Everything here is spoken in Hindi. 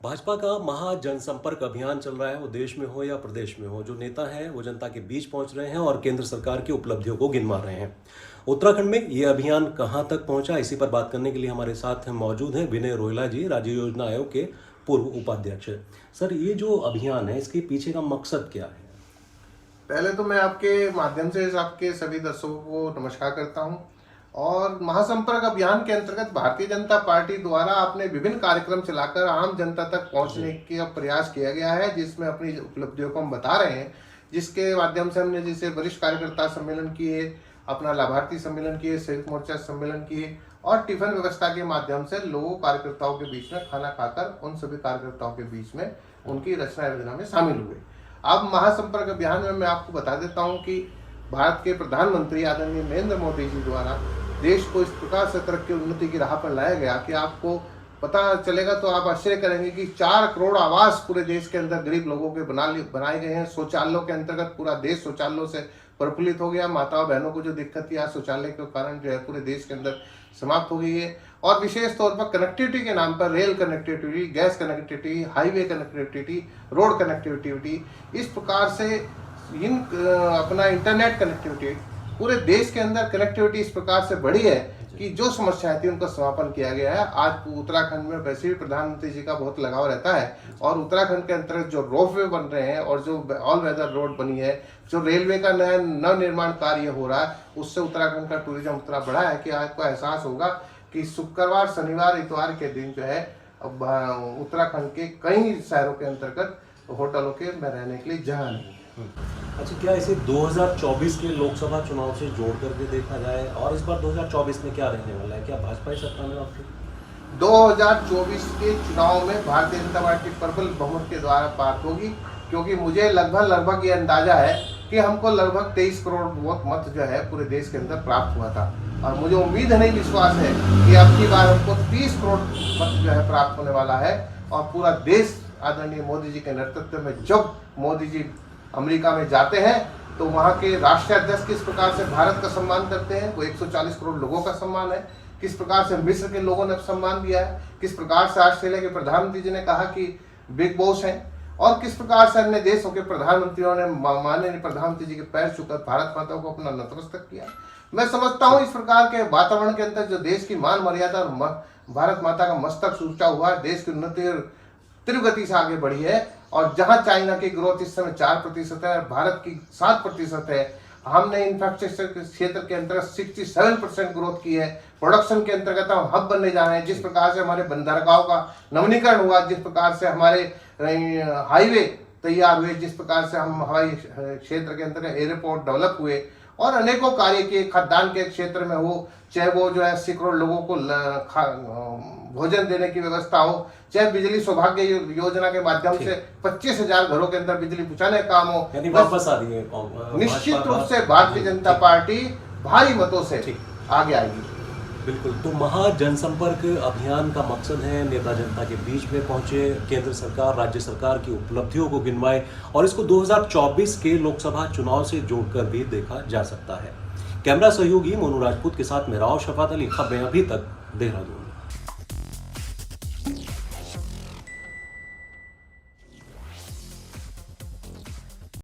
भाजपा का महा जनसंपर्क अभियान चल रहा है, वो देश में हो या प्रदेश में हो। जो नेता हैं वो जनता के बीच पहुंच रहे हैं और केंद्र सरकार की उपलब्धियों को गिनवा रहे हैं। उत्तराखंड में ये अभियान कहां तक पहुंचा, इसी पर बात करने के लिए हमारे साथ मौजूद हैं विनय रोहिला जी, राज्य योजना आयोग के पूर्व उपाध्यक्ष। सर, ये जो अभियान है इसके पीछे का मकसद क्या है? पहले तो मैं आपके माध्यम से आपके सभी दर्शकों को नमस्कार करता हूं। और महासंपर्क अभियान के अंतर्गत भारतीय जनता पार्टी द्वारा अपने विभिन्न कार्यक्रम चलाकर आम जनता तक पहुंचने का प्रयास किया गया है, जिसमें अपनी उपलब्धियों को हम बता रहे हैं। जिसके माध्यम से हमने जैसे वरिष्ठ कार्यकर्ता सम्मेलन किए, अपना लाभार्थी सम्मेलन किए, संयुक्त मोर्चा सम्मेलन किए और टिफिन व्यवस्था के माध्यम से लोगों कार्यकर्ताओं के बीच में खाना खाकर उन सभी कार्यकर्ताओं के बीच में उनकी रचना योजना में शामिल हुए। अब महासंपर्क अभियान में मैं आपको बता देता हूं कि भारत के प्रधानमंत्री आदरणीय नरेंद्र मोदी जी द्वारा देश को इस प्रकार से तरक्की उन्नति की राह पर लाया गया कि आपको पता चलेगा तो आप आश्चर्य करेंगे कि 4 करोड़ आवास पूरे देश के अंदर गरीब लोगों के बनाए गए हैं। शौचालयों के अंतर्गत पूरा देश शौचालयों से प्रफुल्लित हो गया। माताओं बहनों को जो दिक्कत थी आज शौचालय के कारण जो है पूरे देश के अंदर समाप्त हो गई है। और विशेष तौर पर कनेक्टिविटी के नाम पर rail connectivity, gas connectivity, highway connectivity, road connectivity, इस प्रकार से अपना इंटरनेट कनेक्टिविटी, पूरे देश के अंदर कनेक्टिविटी इस प्रकार से बढ़ी है कि जो समस्याएं थी उनका समापन किया गया है। आज उत्तराखंड में वैसे भी प्रधानमंत्री जी का बहुत लगाव रहता है और उत्तराखंड के अंतर्गत जो रोपवे बन रहे हैं और जो ऑल वेदर रोड बनी है, जो रेलवे का नया नवनिर्माण कार्य हो रहा है, उससे उत्तराखंड का टूरिज्म उतना बढ़ा है कि आपको एहसास होगा कि शुक्रवार, शनिवार, इतवार के दिन जो है उत्तराखंड के कई शहरों के अंतर्गत होटलों के में रहने के लिए जगह नहीं है। अच्छा, क्या इसे 2024 के लोकसभा चुनाव से जोड़ करके देखा जाए और इस बार 2024 में क्या रहने वाला है? क्या भाजपा ही सत्ता में आपकी? 2024 के चुनाव में भारतीय जनता पार्टी प्रबल बहुमत के द्वारा पास होगी, क्योंकि मुझे लगभग ये अंदाजा है कि हमको लगभग 23 करोड़ मत जो है पूरे देश के अंदर प्राप्त हुआ था और मुझे उम्मीद नहीं, विश्वास है कि अब की बार हमको 30 करोड़ मत जो है प्राप्त होने वाला है। और पूरा देश आदरणीय मोदी जी के नेतृत्व में, जब मोदी जी अमेरिका में जाते हैं तो वहाँ के राष्ट्रीय अध्यक्ष किस प्रकार से भारत का सम्मान करते हैं, वो 140 करोड़ लोगों का सम्मान है। किस प्रकार से मिस्र के लोगों ने सम्मान दिया है, किस प्रकार से ऑस्ट्रेलिया के प्रधानमंत्री जी ने कहा कि बिग बॉस हैं, और किस प्रकार से अन्य देशों के प्रधानमंत्रियों ने माननीय प्रधानमंत्री जी के पैर छूकर भारत माता को अपना नतमस्तक किया। मैं समझता हूँ इस प्रकार के वातावरण के अंदर जो देश की मान मर्यादा और भारत माता का मस्तक ऊंचा हुआ है, देश की उन्नति तीव्र गति से आगे बढ़ी है। और जहां चाइना की ग्रोथ इस समय 4% है, भारत की 7% है। हमने इंफ्रास्ट्रक्चर के क्षेत्र के अंतर्गत 67% ग्रोथ की है। प्रोडक्शन के अंतर्गत हम हब बनने जा रहे हैं। जिस प्रकार से हमारे बंदरगाहों का नवीनीकरण हुआ, जिस प्रकार से हमारे हाईवे तैयार हुए, जिस प्रकार से हम हवाई क्षेत्र के अंतर्गत एयरपोर्ट डेवलप हुए और अनेकों कार्य किए, खाद्यान्न के क्षेत्र में हो, चाहे वो जो है 80 करोड़ लोगों को भोजन देने की व्यवस्था हो, चाहे बिजली सौभाग्य योजना के माध्यम से 25,000 घरों के अंदर बिजली पहुंचाने का काम हो, वापस आ रही है। निश्चित रूप से भारतीय जनता पार्टी भारी मतों से आगे आएगी। बिल्कुल। तो महा जनसंपर्क अभियान का मकसद है नेता जनता के बीच में पहुंचे, केंद्र सरकार, राज्य सरकार की उपलब्धियों को गिनवाए और इसको 2024 के लोकसभा चुनाव से जोड़कर भी देखा जा सकता है। कैमरा सहयोगी मोनू राजपूत के साथ मैं राव शफात अली, खबरें अभी तक, देहरादून।